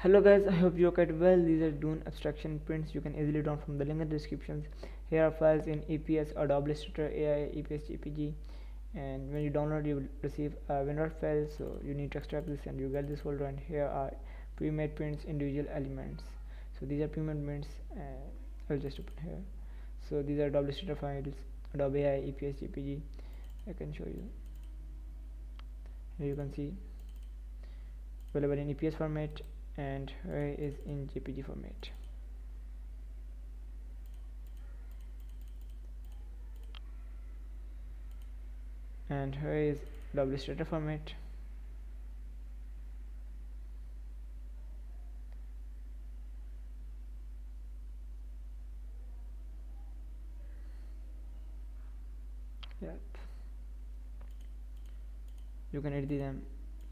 Hello guys, I hope you are quite well. These are Dune abstraction prints. You can easily download from the link in the descriptions. Here are files in EPS, Adobe Illustrator, AI, EPS, JPG, and when you download you will receive a WinRAR file, so you need to extract this and you get this folder, and here are pre-made prints, individual elements. So these are pre-made prints, and I'll just open here. So these are Adobe Illustrator files, Adobe AI, EPS, JPG. I can show you. Here you can see available in EPS format, and here is in JPG format. And here is Adobe Illustrator format. Yep. You can edit them,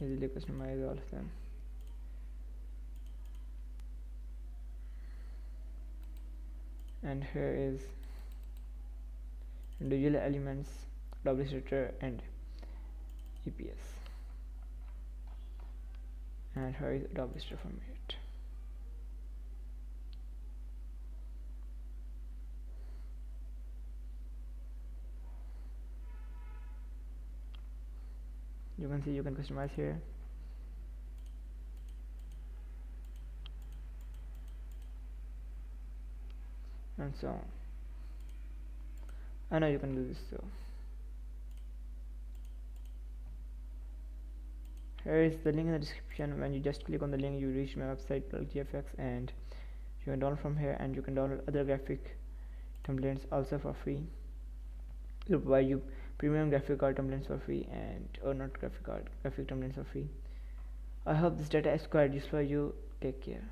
easily customize all of them. And here is individual elements, Adobe Illustrator and EPS, and here is Adobe Illustrator format. You can see you can customize here. And so on. I know you can do this. So here is the link in the description. When you just click on the link, you reach my website called GFX, and you can download from here, and you can download other graphic templates also for free. It will provide you premium graphic card templates for free, and or not graphic card, graphic templates for free. I hope this data is quite useful for you. Take care.